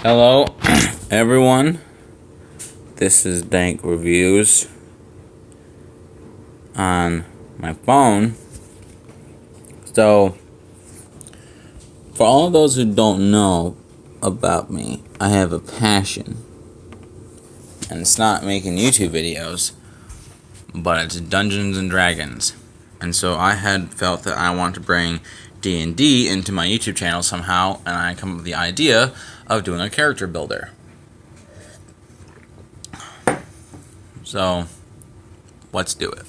Hello, everyone. This is Dank Reviews on my phone. So, for all of those who don't know about me, I have a passion. And it's not making YouTube videos, but it's Dungeons and Dragons. And so I had felt that I wanted to bring D&D into my YouTube channel somehow, and I come up with the idea of doing a character builder. So, let's do it.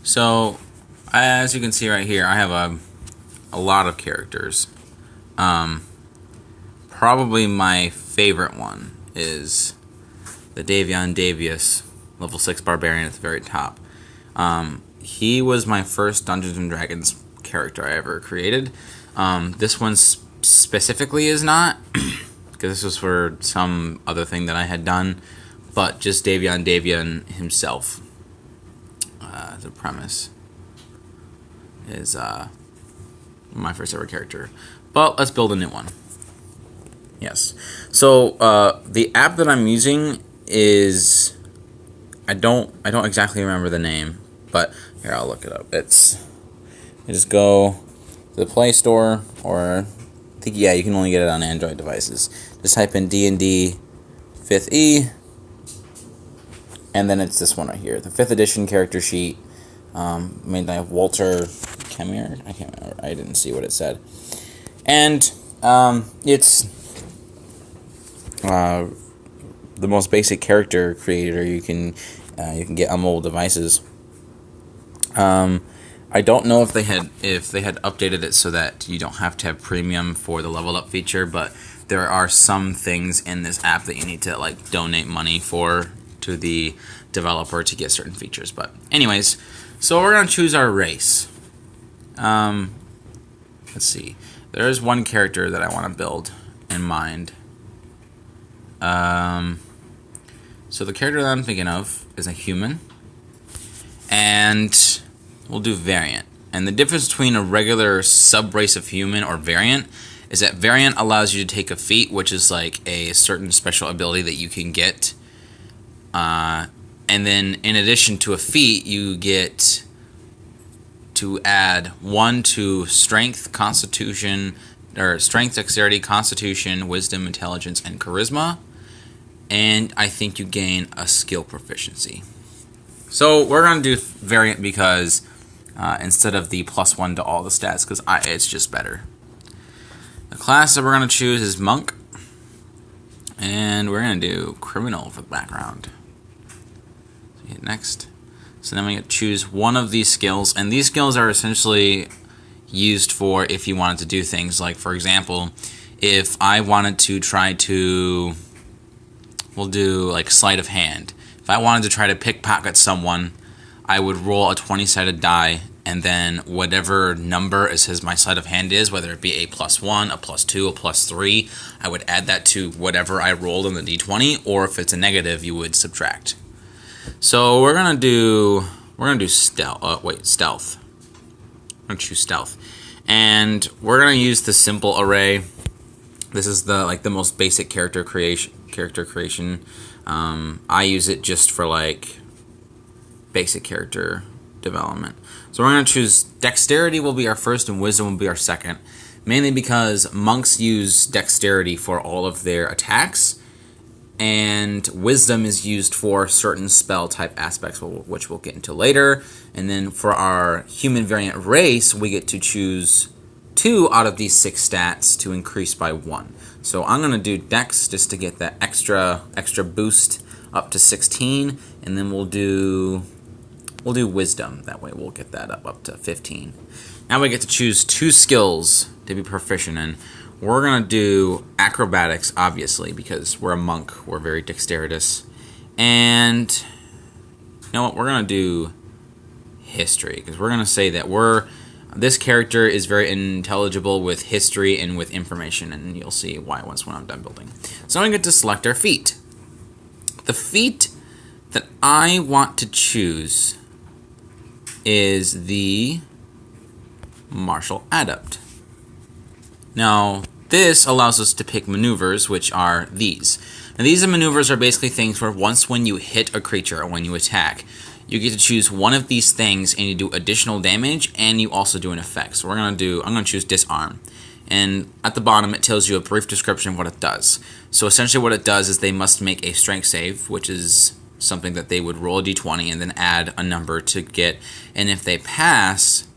So, as you can see right here, I have a lot of characters. Probably my favorite one is the Davion Davius, level 6 barbarian at the very top. He was my first Dungeons and Dragons character I ever created. This one specifically is not, because this was for some other thing that I had done, but just Davion himself, the premise, is my first ever character. But let's build a new one. Yes. So the app that I'm using is, I don't exactly remember the name, but here, I'll look it up. You just go to the Play Store, or I think, yeah, you can only get it on Android devices. Just type in D&D 5th E, and then it's this one right here, the 5th edition character sheet, made by Walter Kemmer. I can't remember. I didn't see what it said. And it's the most basic character creator you can get on mobile devices. I don't know if they had updated it so that you don't have to have premium for the level up feature, but there are some things in this app that you need to like donate money for to the developer to get certain features. But anyways, so we're gonna choose our race. Let's see. There is one character that I want to build in mind. So the character that I'm thinking of is a human, and we'll do variant. And the difference between a regular sub-race of human or variant is that variant allows you to take a feat, which is like a certain special ability that you can get. And then in addition to a feat, you get to add 1 to strength, constitution, or strength, dexterity, constitution, wisdom, intelligence, and charisma. And I think you gain a skill proficiency. So we're going to do variant because instead of the +1 to all the stats, because it's just better. The class that we're going to choose is monk, and we're going to do criminal for the background. So hit next. So then we get to choose one of these skills, and these skills are essentially used for if you wanted to do things like, for example, if I wanted to try to, we'll do like sleight of hand. If I wanted to try to pickpocket someone, I would roll a 20-sided die, and then whatever number my sleight of hand is, whether it be a +1, a +2, a +3, I would add that to whatever I rolled on the d20, or if it's a negative, you would subtract. So we're gonna do stealth. Stealth. I'm gonna choose stealth, and we're gonna use the simple array. This is the most basic character creation. I use it just for like basic character development. So we're going to choose dexterity will be our first and wisdom will be our second, mainly because monks use dexterity for all of their attacks, and wisdom is used for certain spell type aspects, which we'll get into later. And then for our human variant race, we get to choose 2 out of these 6 stats to increase by 1. So I'm going to do dex just to get that extra boost up to 16, and then we'll do wisdom. That way we'll get that up to 15. Now we get to choose 2 skills to be proficient in. We're going to do acrobatics, obviously, because we're a monk. We're very dexterous. And you know what? We're going to do history, because we're going to say that this character is very intelligible with history and with information, and you'll see why when I'm done building. So I'm going to get to select our feat. The feat that I want to choose is the martial adept. Now, this allows us to pick maneuvers, which are these. Now these maneuvers are basically things where once when you hit a creature or when you attack, you get to choose one of these things and you do additional damage and you also do an effect. So I'm going to choose disarm. And at the bottom it tells you a brief description of what it does. So essentially what it does is they must make a strength save, which is something that they would roll a d20 and then add a number to get. And if they pass,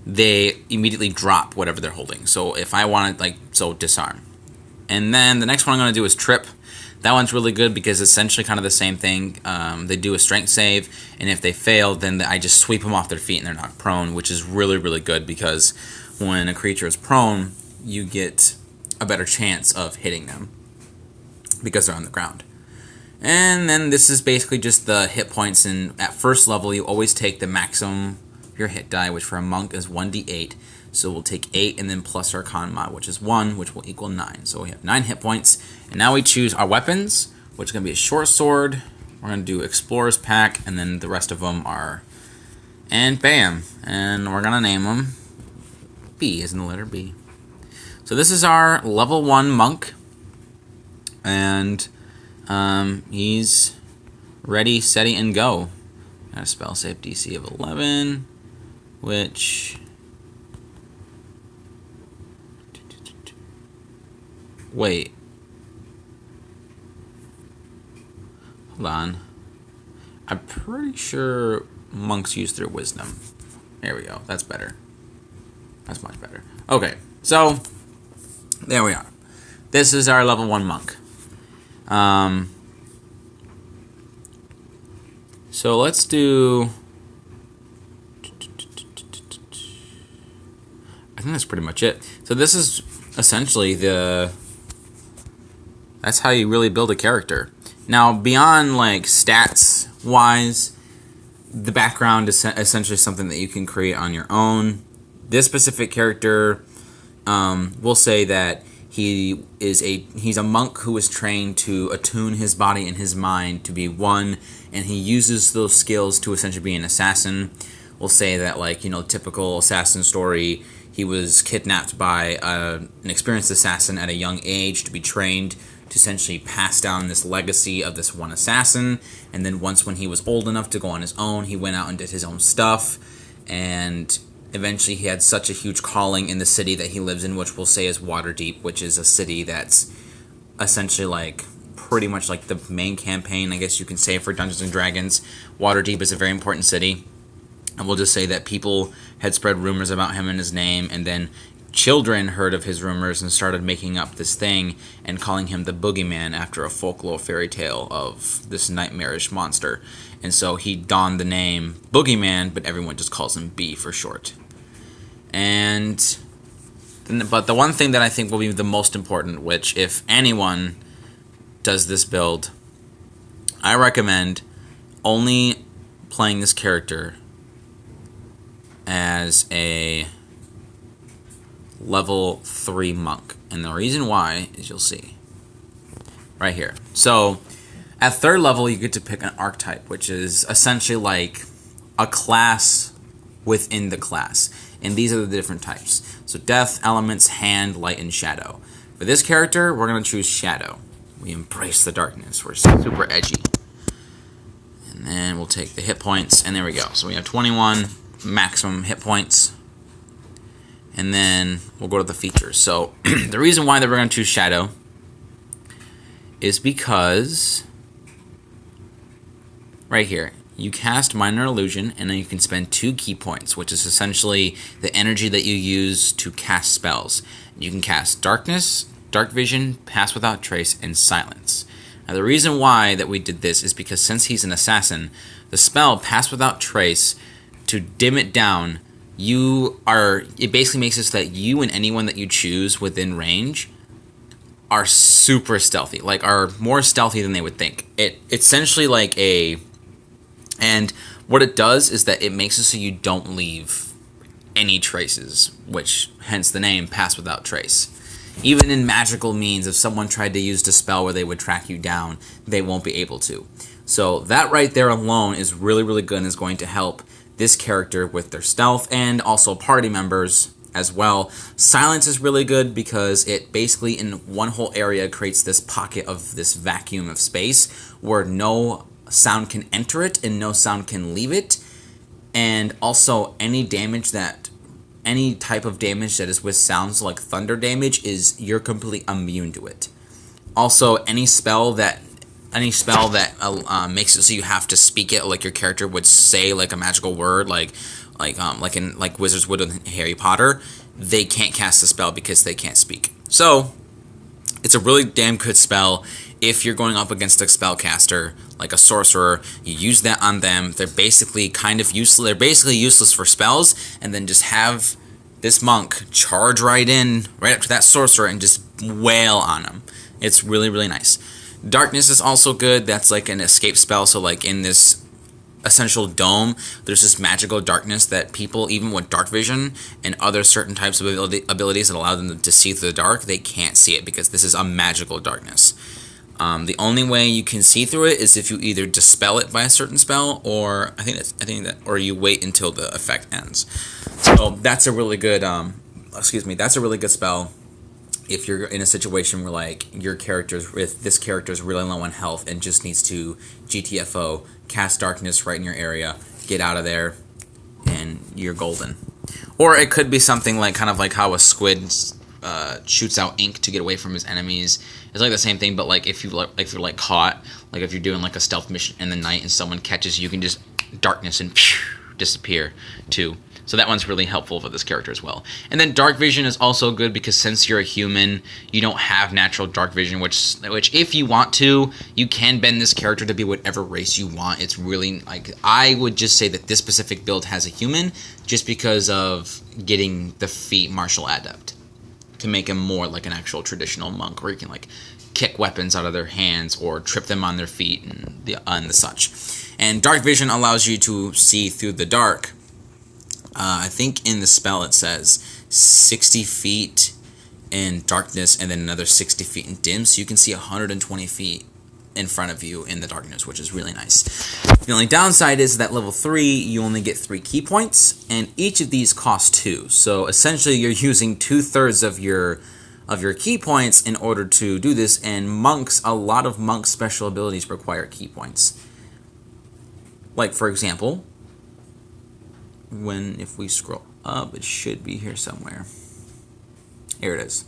they immediately drop whatever they're holding. So if I wanted, disarm. And then the next one I'm going to do is trip. That one's really good because it's essentially kind of the same thing. They do a strength save, and if they fail, then I just sweep them off their feet and they're knocked prone, which is really, really good because when a creature is prone, you get a better chance of hitting them because they're on the ground. And then this is basically just the hit points, and at first level, you always take the maximum of your hit die, which for a monk is 1d8. So we'll take 8 and then plus our con mod, which is 1, which will equal 9. So we have 9 hit points. And now we choose our weapons, which is going to be a short sword. We're going to do Explorer's Pack, and then the rest of them are... And bam! And we're going to name them B, as in the letter B. So this is our level 1 monk. And he's ready, steady, and go. Got a spell save DC of 11, which... Wait. Hold on. I'm pretty sure monks use their wisdom. There we go. That's better. That's much better. Okay. So, there we are. This is our level 1 monk. So let's do... I think that's pretty much it. So this is essentially that's how you really build a character. Now, beyond like stats wise, the background is essentially something that you can create on your own. This specific character, we'll say that he's a monk who is trained to attune his body and his mind to be one, and he uses those skills to essentially be an assassin. We'll say that, like, you know, typical assassin story, he was kidnapped by an experienced assassin at a young age to be trained to essentially pass down this legacy of this one assassin. And then once when he was old enough to go on his own, he went out and did his own stuff. And eventually he had such a huge calling in the city that he lives in, which we'll say is Waterdeep, which is a city that's essentially like pretty much like the main campaign, I guess you can say, for Dungeons & Dragons. Waterdeep is a very important city. And we'll just say that people had spread rumors about him and his name, and then children heard of his rumors and started making up this thing and calling him the Boogeyman after a folklore fairy tale of this nightmarish monster. And so he donned the name Boogeyman, but everyone just calls him B for short. But the one thing that I think will be the most important, which if anyone does this build, I recommend only playing this character as a level 3 monk. And the reason why is you'll see right here. So at 3rd level, you get to pick an archetype, which is essentially like a class within the class. And these are the different types. So death, elements, hand, light, and shadow. For this character, we're going to choose shadow. We embrace the darkness. We're super edgy. And then we'll take the hit points, and there we go. So we have 21 maximum hit points. And then we'll go to the features. So the reason why that we're going to choose shadow is because right here, you cast minor illusion, and then you can spend 2 key points, which is essentially the energy that you use to cast spells. You can cast darkness, dark vision, pass without trace, and silence. Now the reason why that we did this is because since he's an assassin, the spell pass without trace, to dim it down, it basically makes it so that you and anyone that you choose within range are super stealthy, like are more stealthy than they would think. It's essentially like and what it does is that it makes it so you don't leave any traces, which hence the name pass without trace. Even in magical means, if someone tried to use a spell where they would track you down, they won't be able to. So that right there alone is really, really good and is going to help this character with their stealth, and also party members as well. Silence is really good because it basically in one whole area creates this pocket of this vacuum of space where no sound can enter it and no sound can leave it. And also any type of damage that is with sounds like thunder damage you're completely immune to it. Also, any spell that makes it so you have to speak it, like your character would say like a magical word, like Wizards would in Harry Potter, they can't cast the spell because they can't speak. So it's a really damn good spell if you're going up against a spellcaster like a sorcerer. You use that on them. They're basically kind of useless. They're basically useless for spells, and then just have this monk charge right up to that sorcerer and just wail on them. It's really, really nice. Darkness is also good. That's like an escape spell. So like in this essential dome, there's this magical darkness that people, even with dark vision and other certain types of abilities that allow them to see through the dark, they can't see it because this is a magical darkness. The only way you can see through it is if you either dispel it by a certain spell, or or you wait until the effect ends. So that's a really good that's a really good spell if you're in a situation where like this character is really low on health and just needs to GTFO, cast darkness right in your area, get out of there, and you're golden. Or it could be something like kind of like how a squid shoots out ink to get away from his enemies. It's like the same thing, but like if you're caught, like if you're doing like a stealth mission in the night and someone catches you, you can just darkness and disappear too. So that one's really helpful for this character as well. And then dark vision is also good because since you're a human, you don't have natural dark vision, which if you want to, you can bend this character to be whatever race you want. It's really like, I would just say that this specific build has a human just because of getting the feat martial adept to make him more like an actual traditional monk where you can like kick weapons out of their hands or trip them on their feet and the such. And dark vision allows you to see through the dark. I think in the spell it says 60 feet in darkness and then another 60 feet in dim, so you can see 120 feet in front of you in the darkness, which is really nice. The only downside is that level 3 you only get 3 key points, and each of these cost 2. So essentially you're using 2/3 of your key points in order to do this, and a lot of monks' special abilities require key points. Like for example, if we scroll up, it should be here somewhere. Here it is.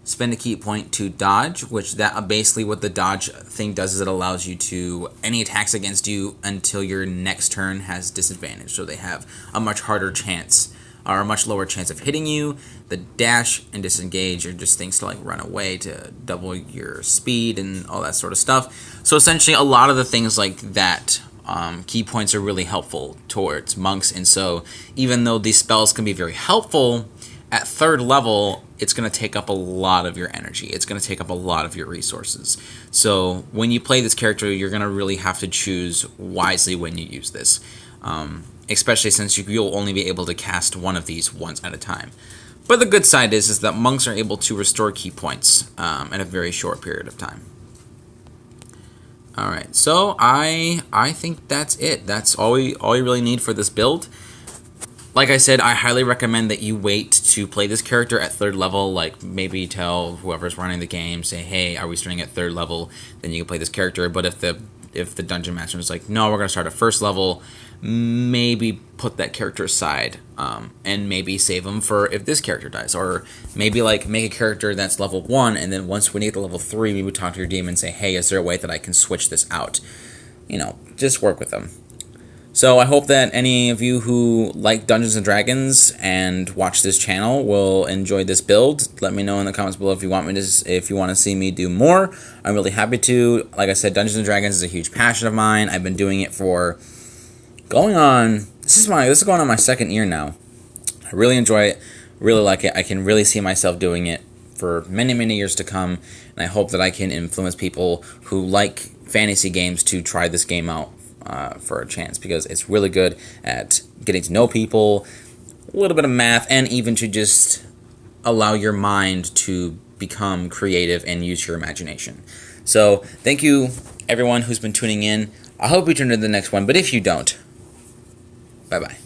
Spend a key point to dodge, which basically what the dodge thing does is it allows you to any attacks against you until your next turn has disadvantage. So they have a much harder chance or a much lower chance of hitting you. The dash and disengage are just things to like run away to double your speed and all that sort of stuff. So essentially a lot of the things like that, key points are really helpful towards monks. And so even though these spells can be very helpful, at 3rd level, it's going to take up a lot of your energy. It's going to take up a lot of your resources. So when you play this character, you're going to really have to choose wisely when you use this. Especially since you'll only be able to cast one of these once at a time. But the good side is that monks are able to restore key points in a very short period of time. Alright, so I think that's it. That's all you really need for this build. Like I said, I highly recommend that you wait to play this character at 3rd level. Like maybe tell whoever's running the game, say, hey, are we starting at 3rd level? Then you can play this character. But if the dungeon master is like, no, we're going to start at 1st level, maybe put that character aside and maybe save him for if this character dies. Or maybe like make a character that's level 1, and then once we get to level 3, maybe talk to your DM and say, hey, is there a way that I can switch this out? You know, just work with them. So I hope that any of you who like Dungeons & Dragons and watch this channel will enjoy this build. Let me know in the comments below if you want to see me do more. I'm really happy to. Like I said, Dungeons & Dragons is a huge passion of mine. I've been doing it for going on this is going on my 2nd year now. I really enjoy it, really like it. I can really see myself doing it for many, many years to come, and I hope that I can influence people who like fantasy games to try this game out for a chance, because it's really good at getting to know people, a little bit of math, and even to just allow your mind to become creative and use your imagination. So thank you everyone who's been tuning in. I hope you tune into the next one, but if you don't, bye-bye.